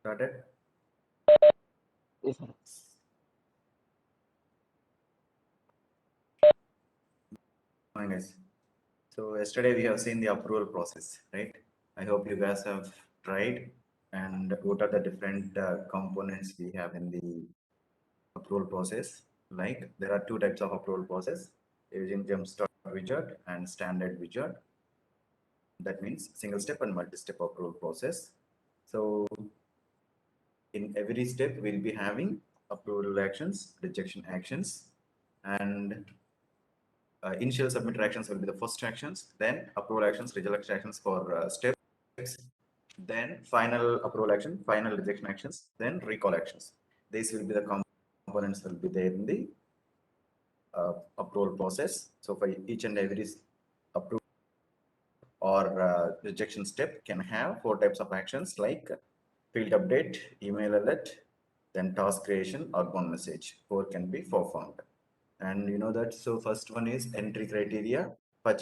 Started? Yes. Fine, guys. So yesterday we have seen the approval process, right? I hope you guys have tried and what are the different components we have in the approval process. Like there are two types of approval process using jumpstart widget and standard widget. That means single step and multi-step approval process. So in every step we'll be having approval actions, rejection actions, and initial submit actions will be the first actions, then approval actions, rejection actions for steps, then final approval action, final rejection actions, then recall actions. These will be the components will be there in the approval process. So for each and every approval or rejection step can have four types of actions like field update, email alert, then task creation, outbound message. Four can be performed. And you know that, so first one is entry criteria. For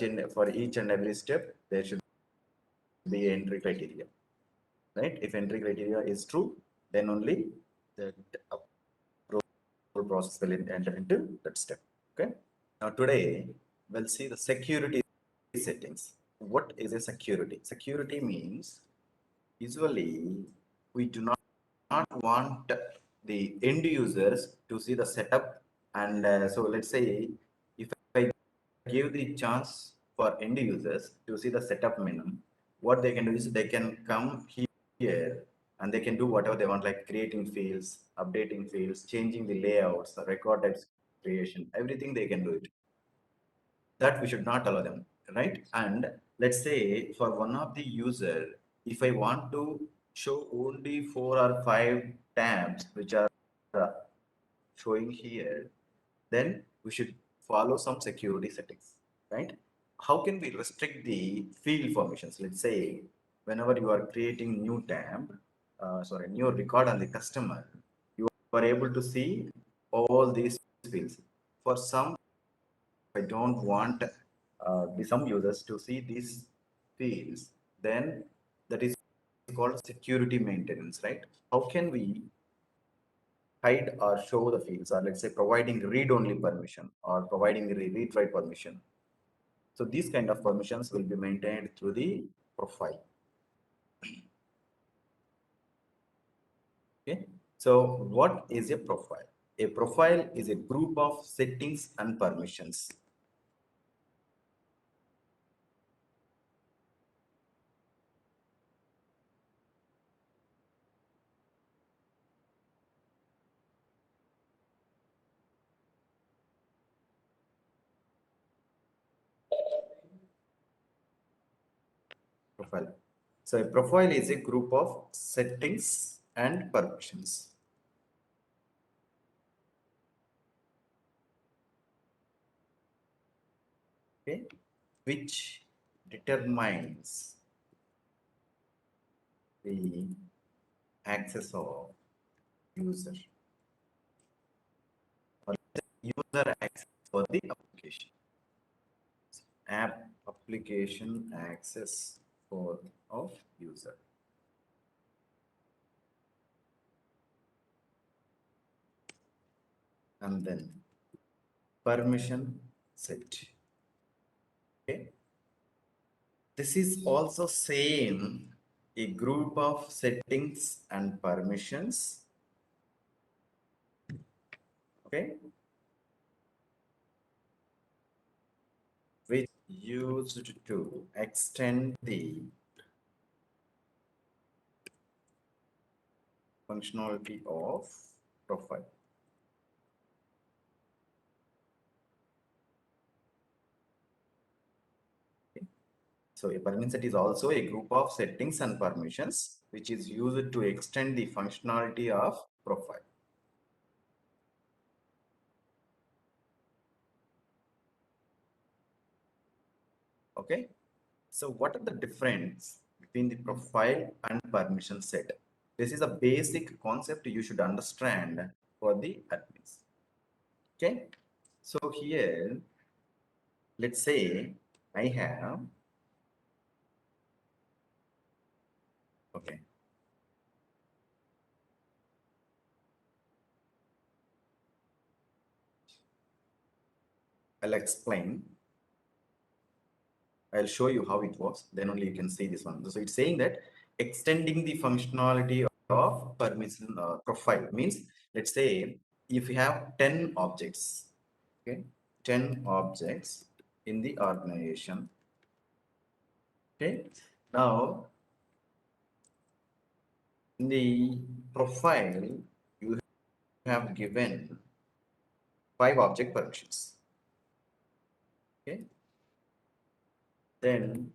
each and every step, there should be entry criteria, right? If entry criteria is true, then only the approval process will enter into that step. Okay. Now today we'll see the security settings. What is a security? Security means usually we do not want the end users to see the setup, and so let's say if I give the chance for end users to see the setup menu, what they can do is they can come here and they can do whatever they want, like creating fields, updating fields, changing the layouts, the record types creation, everything they can do it. That we should not allow them, right? And let's say for one of the user, if I want to show only 4 or 5 tabs which are uh, showing here, then we should follow some security settings, right? How can we restrict the field permissions? Let's say whenever you are creating new tab, new record on the customer, you are able to see all these fields. For some, I don't want some users to see these fields, then that is called security maintenance, right? How can we hide or show the fields, or let's say providing read-only permission or providing read-write permission? So these kind of permissions will be maintained through the profile. Okay. So what is a profile? A profile is a group of settings and permissions. Profile. So a profile is a group of settings and permissions. Okay, which determines the access of user or user access for the application. App application access for of user. And then permission set. Okay. This is also same a group of settings and permissions. Okay. Which used to extend the functionality of profile. So a permission set is also a group of settings and permissions which is used to extend the functionality of profile. Okay. So what are the difference between the profile and permission set? This is a basic concept you should understand for the admins. Okay. So here, let's say I have, okay. I'll explain. I'll show you how it works. Then only you can see this one. So it's saying that extending the functionality of permission profile means, let's say if you have 10 objects, okay, 10 objects in the organization. Okay, now in the profile you have given 5 object permissions. Okay, then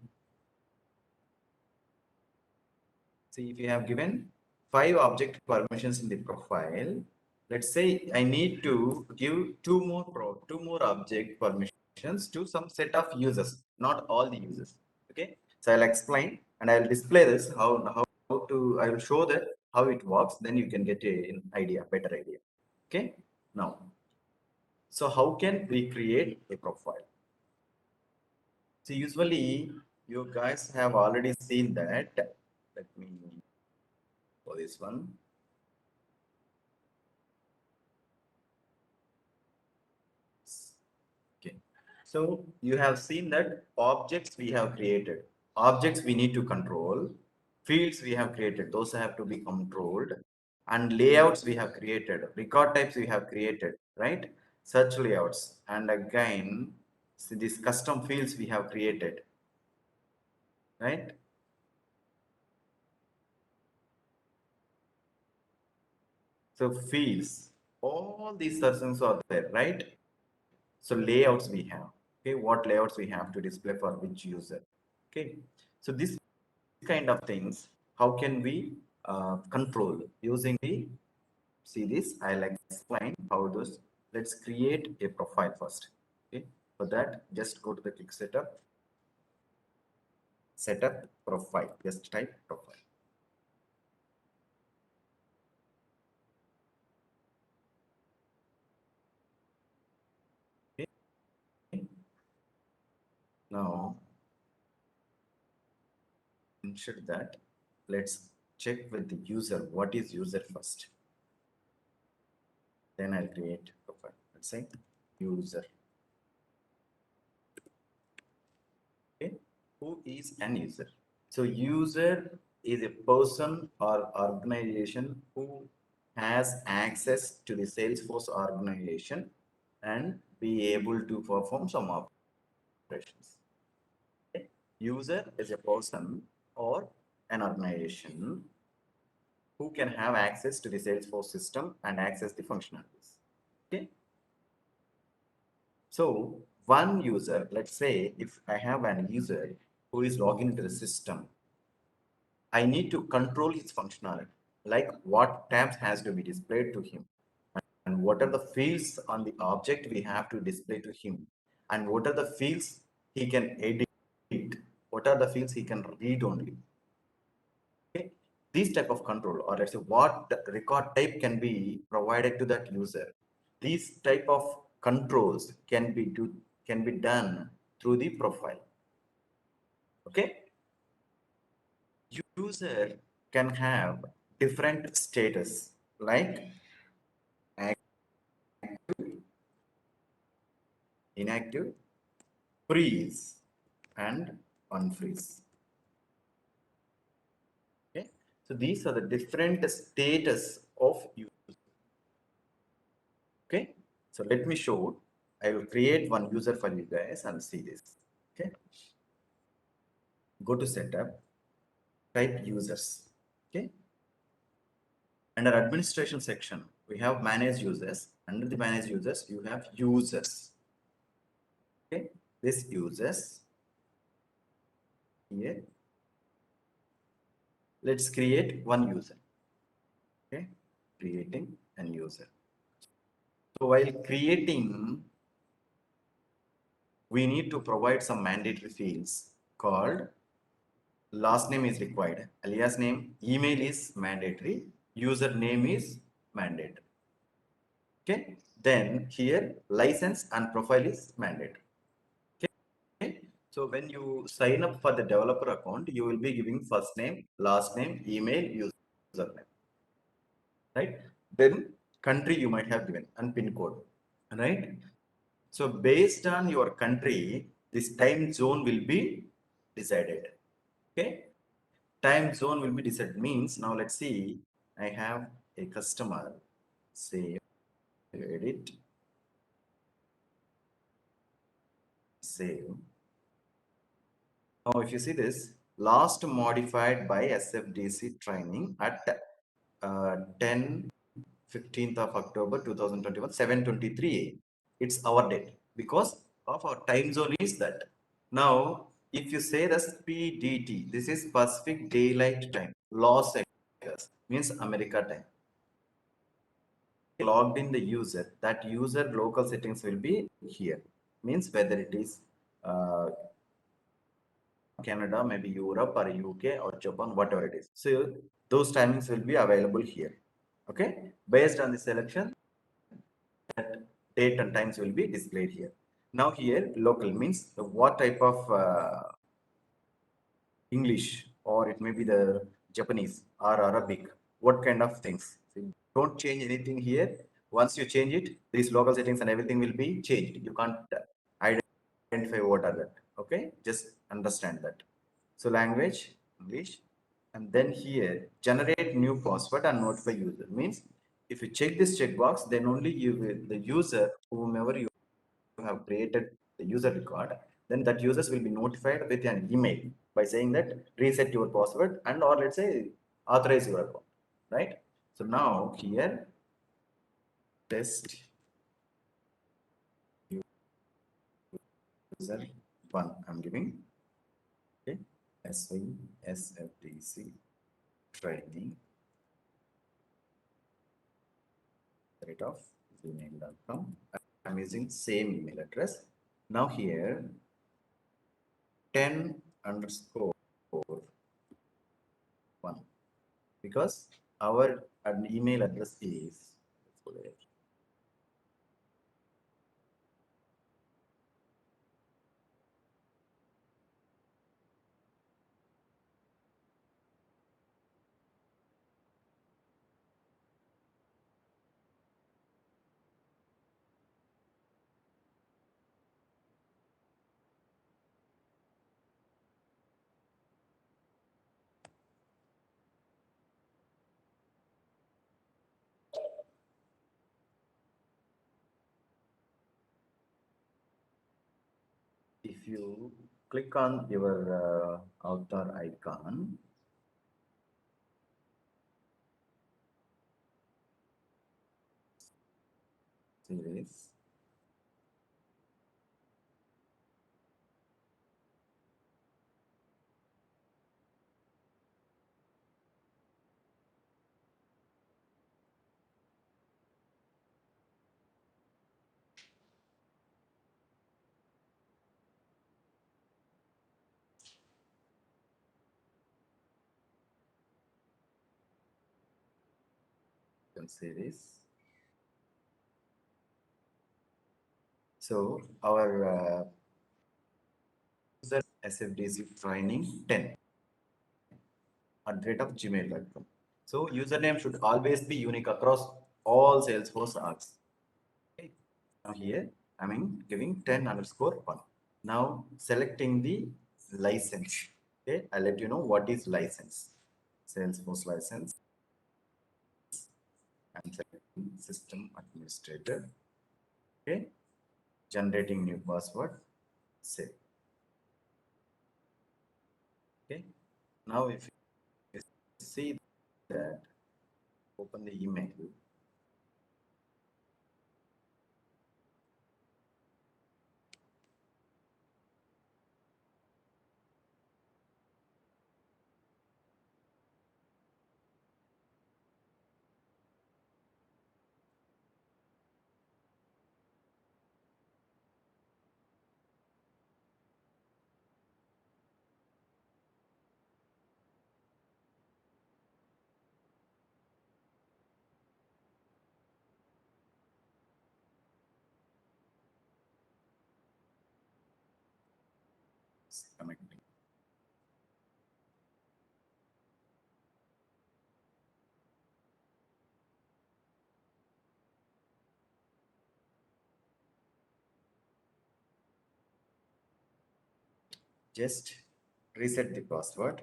see, if you have given 5 object permissions in the profile, let's say I need to give two more object permissions to some set of users, not all the users. Okay, so I'll explain and I'll display this how to. I will show that how it works. Then you can get an idea, better idea. Okay, now, so how can we create a profile? So usually you guys have already seen that. Let me for this one. Okay. So you have seen that objects we have created, objects we need to control, fields we have created, those have to be controlled, and layouts we have created, record types we have created, right? Such layouts, and again, see these custom fields we have created, right? So fields, all these sections are there, right? So layouts we have, okay, what layouts we have to display for which user, okay. So this kind of things, how can we control using the, see this, I'll explain how those, let's create a profile first, okay. For that, just go to the quick setup profile, just type profile. Okay. Now ensure that, let's check with the user, what is user first, then I'll create profile. Let's say user. Okay, who is an user? So user is a person or organization who has access to the Salesforce organization and be able to perform some operations. Okay. User is a person or an organization who can have access to the Salesforce system and access the functionalities. Okay. So one user, let's say if I have an user who is logging into the system, I need to control his functionality, like what tabs has to be displayed to him, and what are the fields on the object we have to display to him, and what are the fields he can edit, what are the fields he can read only. Okay, these type of control, or let's say what record type can be provided to that user. These type of controls can be done through the profile. Okay, user can have different status like inactive, freeze, and unfreeze. Okay, so these are the different status of user. Okay, so let me show. I will create one user for you guys and see this. Okay, go to setup, type users. Okay, under administration section, we have manage users. Under the manage users, you have users. Okay, this users here. Let's create one user. Okay, creating a user. So while creating, we need to provide some mandatory fields called last name is required, alias name, email is mandatory, username is mandatory. Okay, then here license and profile is mandatory. Okay, so when you sign up for the developer account, you will be giving first name, last name, email, username, right? Then country you might have given and pin code, right? So based on your country, this time zone will be decided. Okay, time zone will be decided means now let's see. I have a customer. Save, edit, save. Now, if you see this, last modified by SFDC training at 10 15th of October 2021, 7:23 a.m. It's our date because of our time zone is that. Now, if you say the PDT, this is Pacific Daylight Time, Los Angeles, means America time. Logged in the user, that user local settings will be here. Means whether it is uh, Canada, maybe Europe or UK or Japan, whatever it is. So those timings will be available here. Okay, based on the selection, date and times will be displayed here. Now here local means what type of English or it may be the Japanese or Arabic, what kind of things. So don't change anything here. Once you change it, these local settings and everything will be changed. You can't identify what are that. Okay, just understand that. So language, English, and then here generate new password and notify user means if you check this checkbox, then only you will, the user, whomever you have created the user record, then that users will be notified with an email by saying that reset your password and or let's say authorize your account, right? So now here test user one I'm giving, okay, SFDC training rate of gmail.com. I'm using same email address. Now here 10 underscore 1 because our email address is you if you click on your avatar icon, series, you can see this. So our user SFDC training 10 at the rate of gmail.com. So username should always be unique across all Salesforce arcs. Okay. Now here I'm giving 10 underscore 1. Now selecting the license. Okay, I'll let you know what is license. Salesforce license. I'm selecting system administrator. Okay, generating new password. Save. Okay, now if you see that, open the email. Connecting. just reset the password.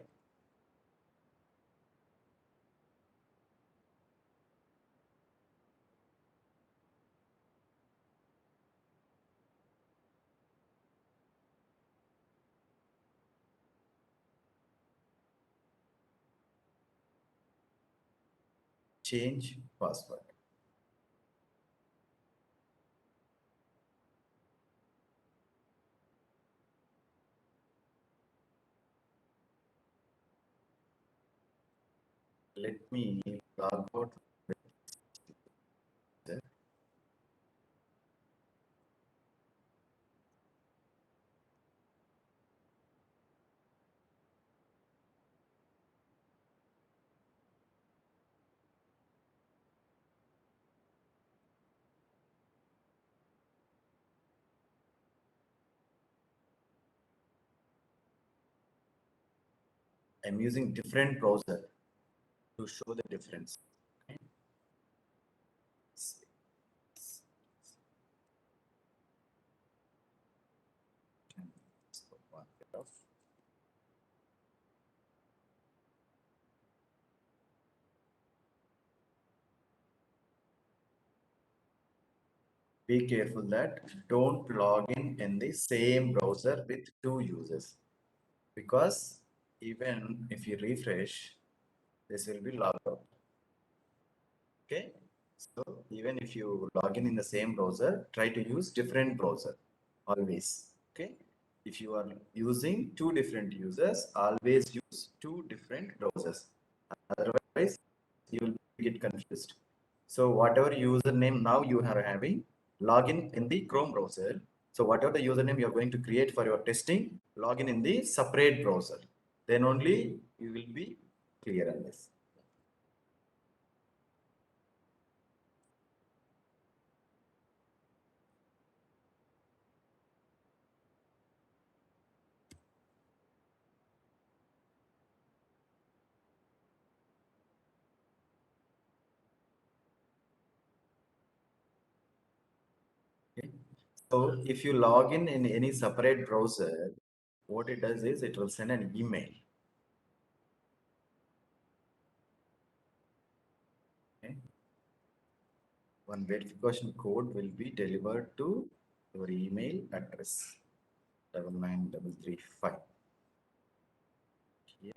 Change password. Let me log out. I'm using different browser to show the difference. Okay. Be careful that don't log in the same browser with two users, because even if you refresh, this will be logged out. Okay, so even if you log in the same browser, try to use different browser always. Okay, if you are using two different users, always use two different browsers. Otherwise, you will get confused. So whatever username now you are having, login in the Chrome browser. So whatever the username you are going to create for your testing, login in the separate browser. Then only you will be clear on this. Okay. So if you log in any separate browser, what it does is it will send an email. Okay. One verification code will be delivered to your email address 79335. Here,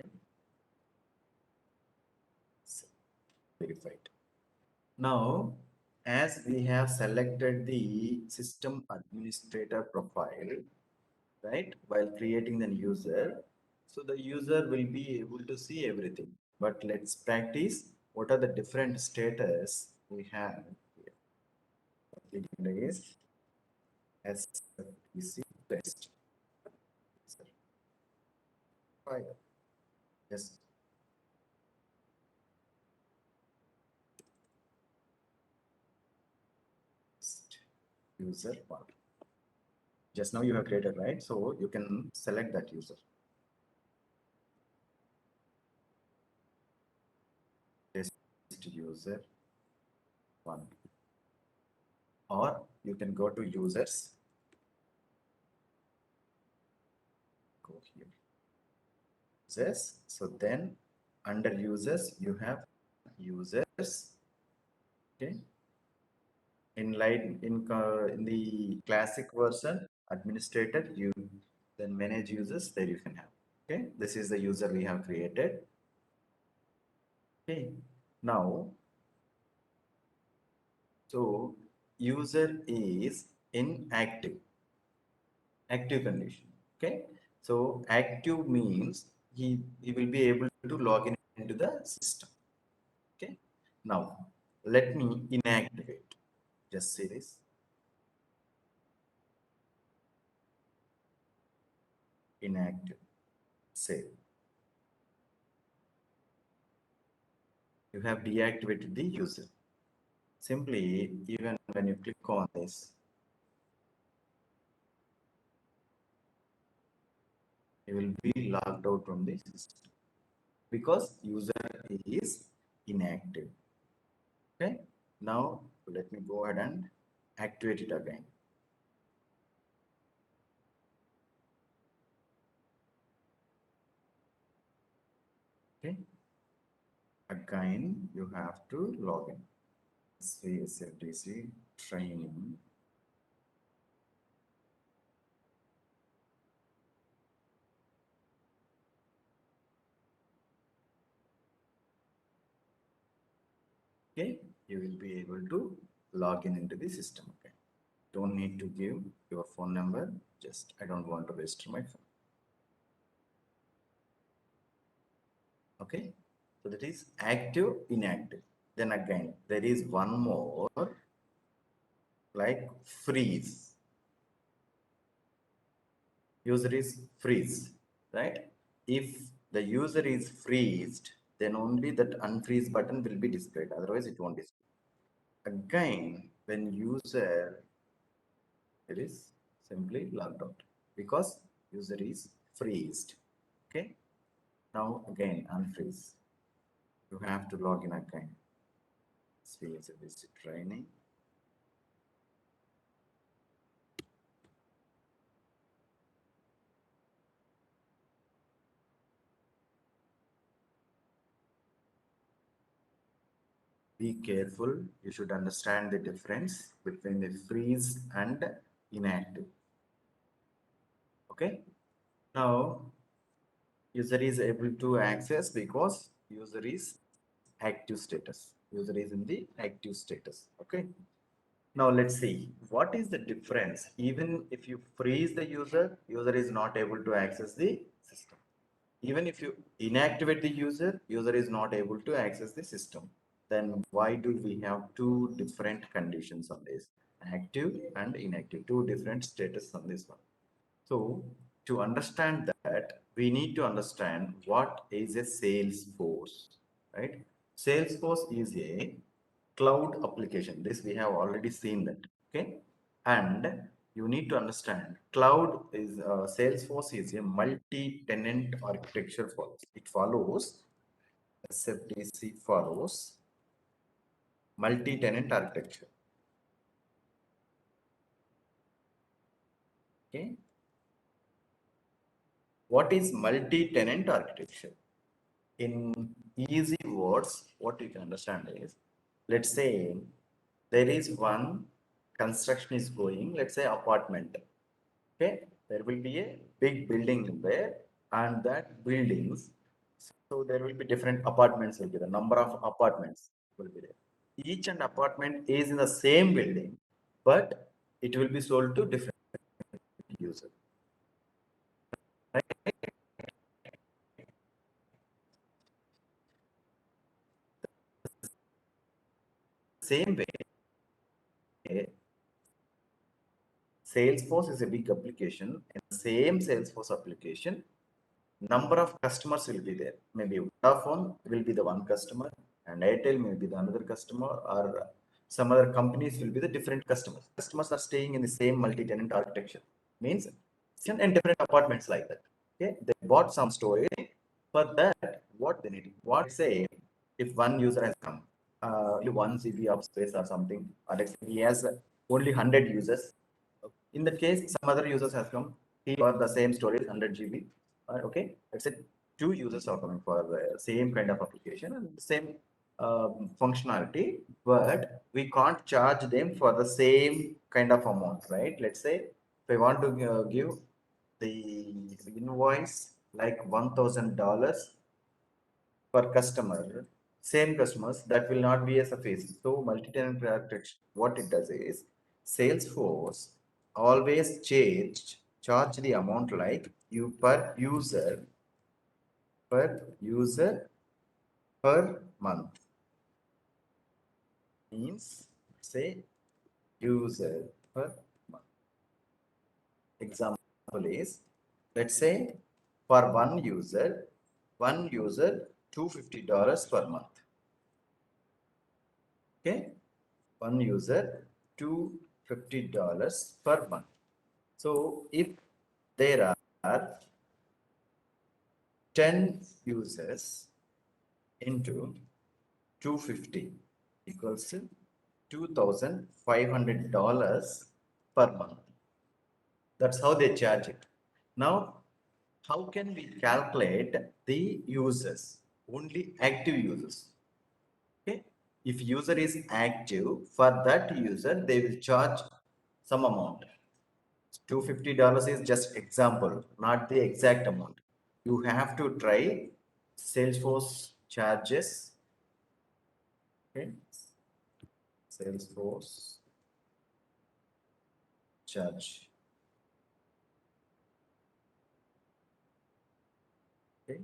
so verified. Now, as we have selected the system administrator profile, right, while creating the user, so the user will be able to see everything. But let's practice what are the different status we have here. It is SFTC test. File. Yes. User one. Just now you have created, right? So you can select that user. Test user one. Or you can go to users. Go here. Users. So then under users, you have users. Okay. In the classic version, administrator, you then manage users, there you can have. Okay. This is the user we have created. Okay. Now, so user is inactive, active condition. Okay. So active means he will be able to log in into the system. Okay. Now let me inactivate. Just see this. Inactive. Save. You have deactivated the user. Simply, even when you click on this, you will be logged out from the system because user is inactive. Okay. Now let me go ahead and activate it again. Okay. Again, you have to log in. SLDC training. Okay, you will be able to log in into the system. Okay, don't need to give your phone number. Just I don't want to register my phone. Okay, so that is active, inactive. Then again, there is one more like freeze. User is freeze, right? If the user is freezed, then only that unfreeze button will be displayed. Otherwise, it won't display. Again, when user it is simply logged out because user is freezed. Okay. Now again unfreeze. You have to log in again. Visit training. Be careful. You should understand the difference between the freeze and inactive. Okay. Now user is able to access because user is active status. User is in the active status. Okay. Now let's see what is the difference. Even if you freeze the user, user is not able to access the system. Even if you inactivate the user, user is not able to access the system. Then why do we have two different conditions on this? Active and inactive, two different status on this one. So to understand that, we need to understand what is a Salesforce, right? Salesforce is a cloud application. This we have already seen that, okay? And you need to understand cloud is Salesforce is a multi-tenant architecture follows. It follows SFDC follows multi-tenant architecture. Okay. What is multi-tenant architecture? In easy words, what you can understand is, let's say there is one construction is going, let's say apartment. Okay, there will be a big building in there, and that buildings, so there will be different apartments will be the number of apartments will be there. Each and apartment is in the same building, but it will be sold to different users. Right? Same way, Salesforce is a big application. In the same Salesforce application, number of customers will be there. Maybe Vodafone will be the one customer, and Airtel may be the another customer, or some other companies will be the different customers. Customers are staying in the same multi-tenant architecture. Means and different apartments like that. Okay, they bought some storage. For that, what they need, what say, if one user has come, 1 GB of space or something, or let's say he has only 100 users. In that case, some other users has come. He got the same storage, 100 GB. Okay, let's say two users are coming for the same kind of application and the same functionality, but we can't charge them for the same kind of amount, right? Let's say if I want to give the invoice like $1,000 per customer, same customers, that will not be a sufficient. So multi-tenant architecture, what it does is Salesforce always charge the amount like you per user per month. Means say user per month. Example is, let's say for one user $250 per month. Okay, one user $250 per month. So if there are 10 users into 250 equals to $2,500 per month. That's how they charge it. Now, how can we calculate the users? only active users. Okay, if user is active, for that user they will charge some amount. $250 is just example, not the exact amount. You have to try Salesforce charges. Okay, Salesforce charge. Okay,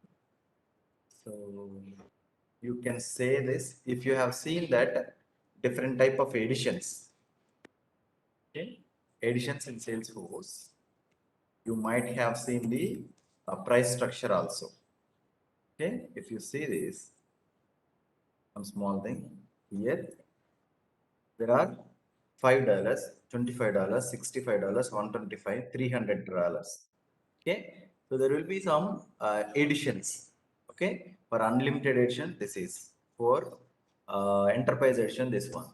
so you can say this if you have seen that different type of editions. Okay, editions in Salesforce. You might have seen the price structure also. Okay, if you see this, some small thing here, there are $5, $25, $65, 125, $300. Okay, so there will be some editions. Okay, for unlimited edition, this is for enterprise edition, this one.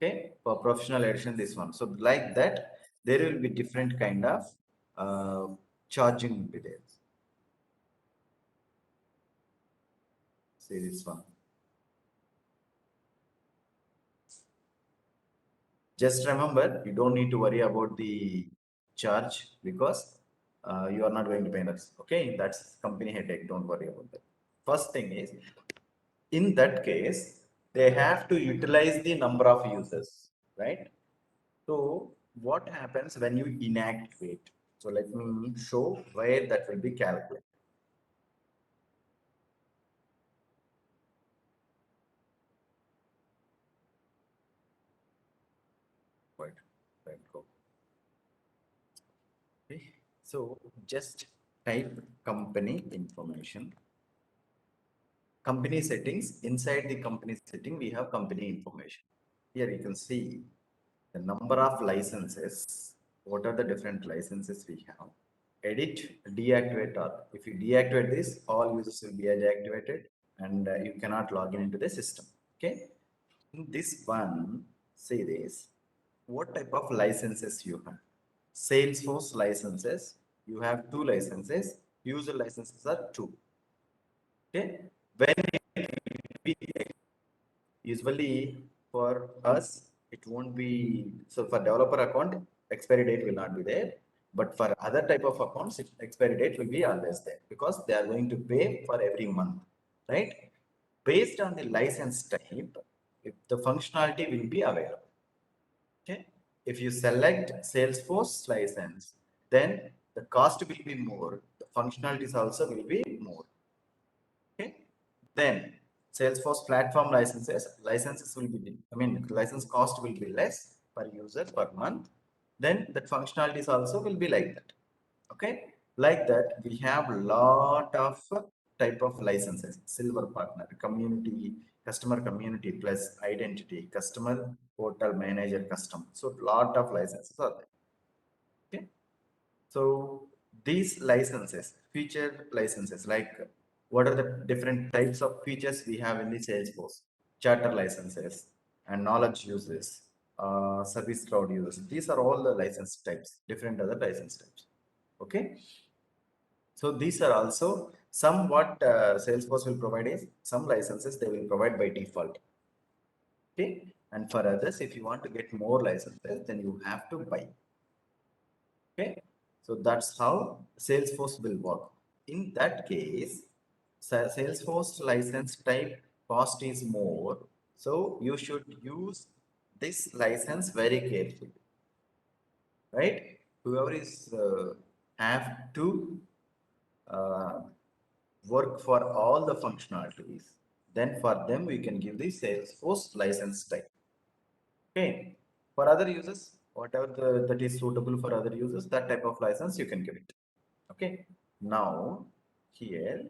Okay, for professional edition, this one. So like that, there will be different kind of uh, charging will be there. See this one. Just remember, you don't need to worry about the charge because you are not going to pay us. Okay, that's company headache. Don't worry about that. First thing is, in that case, they have to utilize the number of users, right? So what happens when you inactivate? So let me show where that will be calculated. Right, right, go. Okay. So just type company information. Company settings. Inside the company setting, we have company information. Here you can see the number of licenses. What are the different licenses we have? Edit, deactivate all. If you deactivate this, all users will be deactivated and you cannot log in into the system. Okay. In this one, say this. What type of licenses you have? Salesforce licenses. You have two licenses. User licenses are two. Okay. When we usually for us, it won't be, so for developer account, expiry date will not be there. But for other type of accounts, expiry date will be always there because they are going to pay for every month, right? Based on the license type, if the functionality will be available. Okay. If you select Salesforce license, then the cost will be more. The functionalities also will be more. Okay. Then Salesforce platform licenses will be, license cost will be less per user per month. Then the functionalities also will be like that. Okay. Like that, we have lot of type of licenses: silver partner, community, customer community plus identity, customer portal manager, custom. So lot of licenses are there. Okay. So these licenses, feature licenses, like what are the different types of features we have in the Salesforce? Charter licenses and knowledge uses, service cloud users. These are all the license types, different other license types. Okay. So these are also some what Salesforce will provide is some licenses they will provide by default. Okay. And for others, if you want to get more licenses, then you have to buy. Okay, so that's how Salesforce will work. In that case, Salesforce license type cost is more, so you should use this license very carefully, right? Whoever is have to uh, work for all the functionalities, then for them we can give the Salesforce license type. Okay. For other users, whatever that is suitable for other users, that type of license you can give it. Okay. Now, here,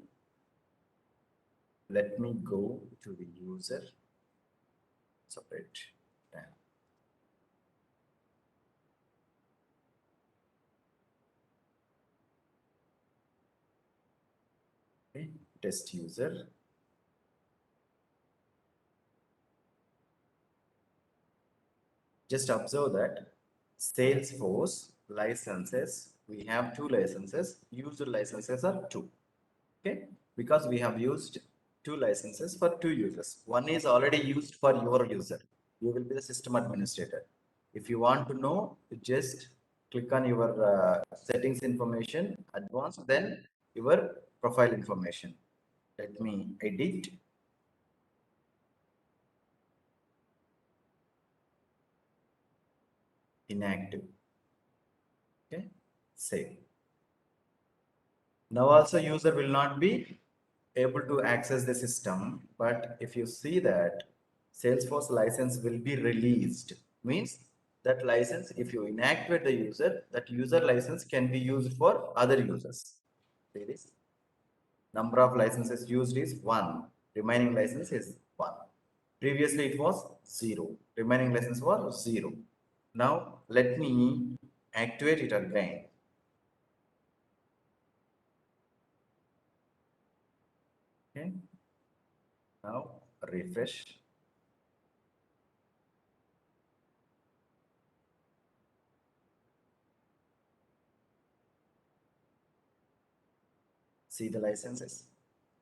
let me go to the user separate tab. Okay. Test user. Just observe that Salesforce licenses, we have two licenses, user licenses are two. Okay. Because we have used two licenses for two users. One is already used for your user. You will be the system administrator. If you want to know, you just click on your settings information, advanced, then your profile information. Let me edit. Inactive. Okay, save. Now also user will not be able to access the system, but if you see that Salesforce license will be released, means that license, if you inactivate the user, that user license can be used for other users. See this? Number of licenses used is 1, remaining license is 1. Previously it was 0, remaining license was 0. Now let me activate it again. Okay. Now refresh. See the licenses.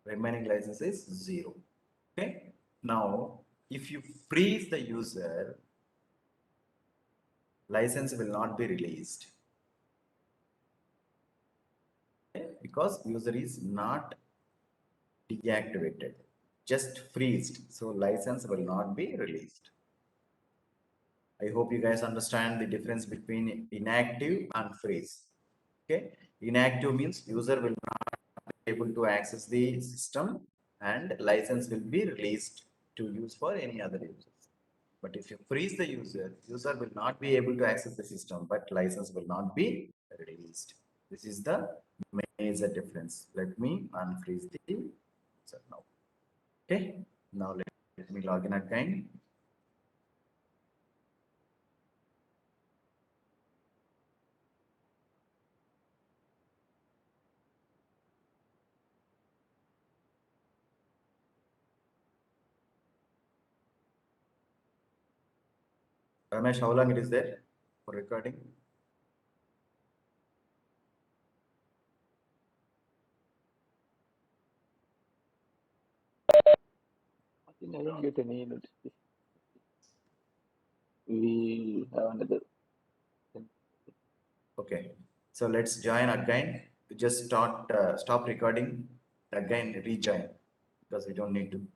Remaining license is 0. Okay. Now, if you freeze the user, license will not be released. Okay? Because user is not deactivated, just freezed. So license will not be released. I hope you guys understand the difference between inactive and freeze. Okay. Inactive means user will not be able to access the system and license will be released to use for any other users. But if you freeze the user, user will not be able to access the system, but license will not be released. This is the major difference. Let me unfreeze the user now. Okay. Now let me log in again. Ramesh, how long it is there for recording? I think I don't get any notification. We have another. Okay. So let's join again. Just stop recording again, rejoin because we don't need to.